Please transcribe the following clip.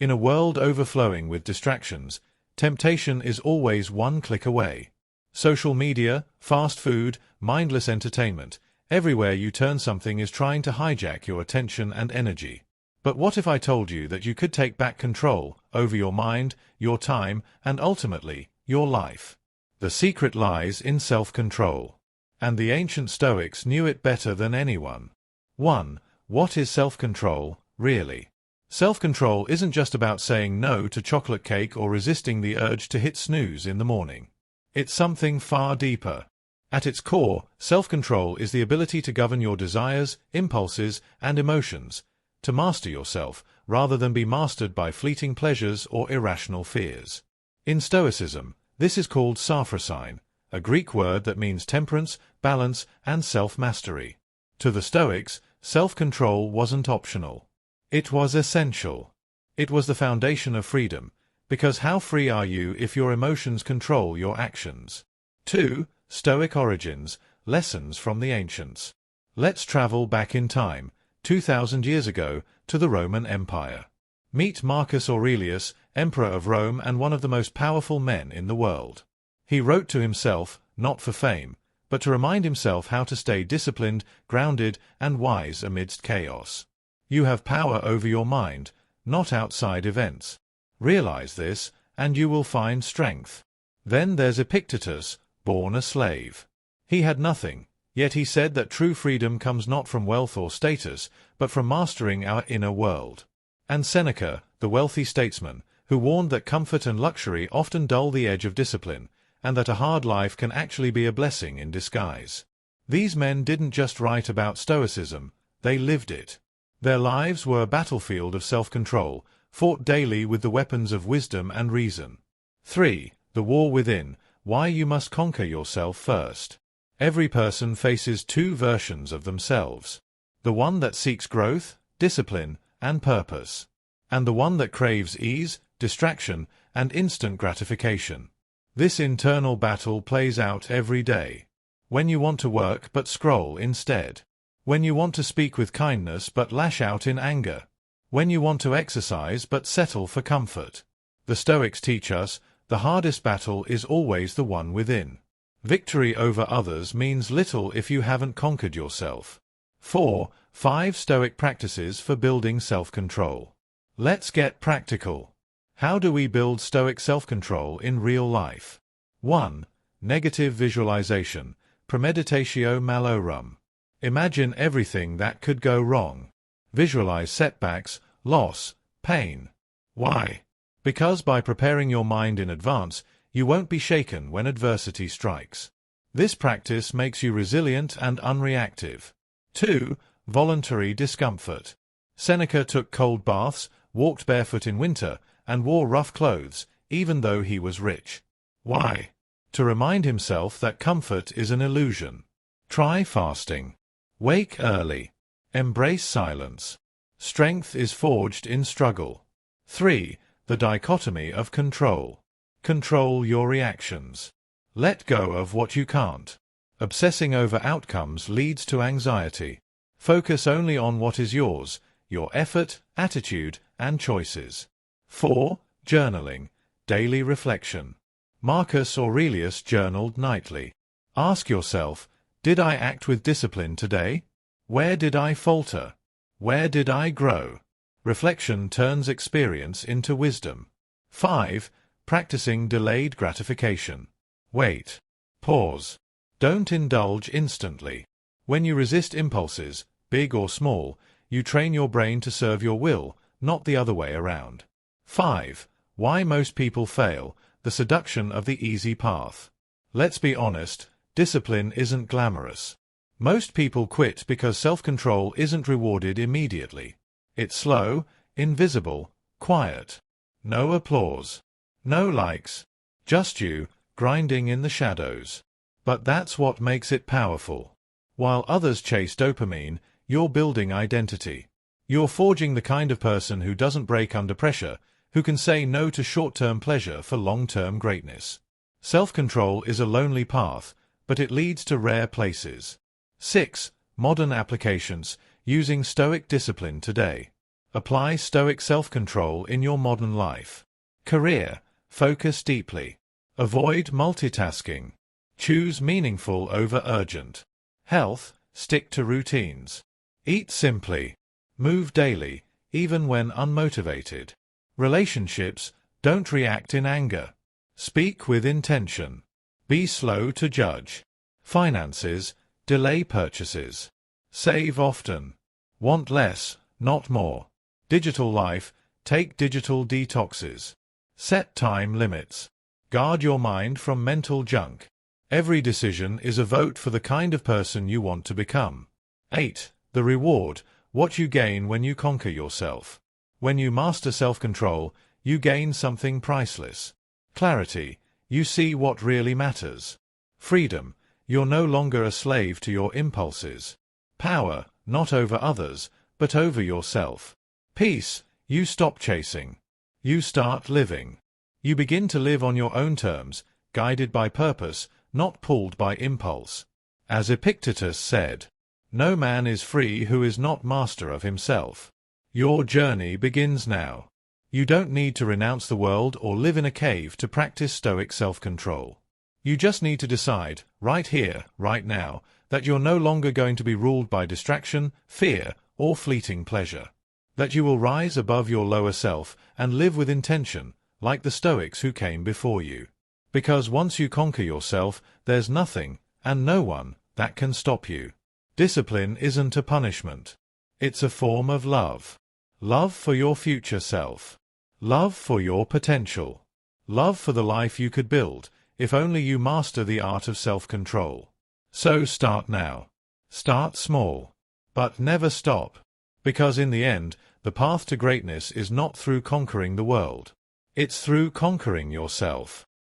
In a world overflowing with distractions, temptation is always one click away. Social media, fast food, mindless entertainment, everywhere you turn something is trying to hijack your attention and energy. But what if I told you that you could take back control over your mind, your time, and ultimately, your life? The secret lies in self-control. And the ancient Stoics knew it better than anyone. 1. What is self-control, really? Self-control isn't just about saying no to chocolate cake or resisting the urge to hit snooze in the morning. It's something far deeper. At its core, self-control is the ability to govern your desires, impulses, and emotions, to master yourself, rather than be mastered by fleeting pleasures or irrational fears. In Stoicism, this is called saphrosine, a Greek word that means temperance, balance, and self-mastery. To the Stoics, self-control wasn't optional. It was essential. It was the foundation of freedom, because how free are you if your emotions control your actions? 2. Stoic origins, lessons from the ancients. Let's travel back in time, 2,000 years ago, to the Roman Empire. Meet Marcus Aurelius, Emperor of Rome and one of the most powerful men in the world. He wrote to himself, not for fame, but to remind himself how to stay disciplined, grounded, and wise amidst chaos. You have power over your mind, not outside events. Realize this, and you will find strength. Then there's Epictetus, born a slave. He had nothing, yet he said that true freedom comes not from wealth or status, but from mastering our inner world. And Seneca, the wealthy statesman, who warned that comfort and luxury often dull the edge of discipline, and that a hard life can actually be a blessing in disguise. These men didn't just write about Stoicism, they lived it. Their lives were a battlefield of self-control, fought daily with the weapons of wisdom and reason. 3. The war within, why you must conquer yourself first. Every person faces two versions of themselves. The one that seeks growth, discipline, and purpose. And the one that craves ease, distraction, and instant gratification. This internal battle plays out every day. When you want to work but scroll instead. When you want to speak with kindness but lash out in anger. When you want to exercise but settle for comfort. The Stoics teach us, the hardest battle is always the one within. Victory over others means little if you haven't conquered yourself. 4. 5 Stoic practices for building self-control. Let's get practical. How do we build Stoic self-control in real life? 1. Negative visualization, premeditatio malorum. Imagine everything that could go wrong. Visualize setbacks, loss, pain. Why? Because by preparing your mind in advance, you won't be shaken when adversity strikes. This practice makes you resilient and unreactive. 2. Voluntary discomfort. Seneca took cold baths, walked barefoot in winter, and wore rough clothes, even though he was rich. Why? To remind himself that comfort is an illusion. Try fasting. Wake early. Embrace silence. Strength is forged in struggle. 3. The dichotomy of control. Control your reactions. Let go of what you can't. Obsessing over outcomes leads to anxiety. Focus only on what is yours, your effort, attitude, and choices. 4. Journaling. Daily reflection. Marcus Aurelius journaled nightly. Ask yourself, did I act with discipline today? Where did I falter? Where did I grow? Reflection turns experience into wisdom. 5. Practicing delayed gratification. Wait. Pause. Don't indulge instantly. When you resist impulses, big or small, you train your brain to serve your will, not the other way around. 5. Why most people fail, the seduction of the easy path. Let's be honest, discipline isn't glamorous. Most people quit because self-control isn't rewarded immediately. It's slow, invisible, quiet. No applause. No likes. Just you, grinding in the shadows. But that's what makes it powerful. While others chase dopamine, you're building identity. You're forging the kind of person who doesn't break under pressure, who can say no to short-term pleasure for long-term greatness. Self-control is a lonely path, but it leads to rare places. 6. Modern applications, using Stoic discipline today. Apply Stoic self-control in your modern life. Career. Focus deeply. Avoid multitasking. Choose meaningful over urgent. Health. Stick to routines. Eat simply. Move daily, even when unmotivated. Relationships. Don't react in anger. Speak with intention. Be slow to judge. Finances. Delay purchases. Save often. Want less, not more. Digital life. Take digital detoxes. Set time limits. Guard your mind from mental junk. Every decision is a vote for the kind of person you want to become. 8. The reward. What you gain when you conquer yourself. When you master self-control, you gain something priceless. Clarity. You see what really matters. Freedom. You're no longer a slave to your impulses. Power. Not over others, but over yourself. Peace. You stop chasing. You start living. You begin to live on your own terms, guided by purpose, not pulled by impulse. As Epictetus said, "No man is free who is not master of himself." Your journey begins now. You don't need to renounce the world or live in a cave to practice Stoic self-control. You just need to decide, right here, right now, that you're no longer going to be ruled by distraction, fear, or fleeting pleasure. That you will rise above your lower self and live with intention, like the Stoics who came before you. Because once you conquer yourself, there's nothing, and no one, that can stop you. Discipline isn't a punishment. It's a form of love. Love for your future self. Love for your potential. Love for the life you could build, if only you master the art of self-control. So start now. Start small. But never stop. Because in the end, the path to greatness is not through conquering the world. It's through conquering yourself.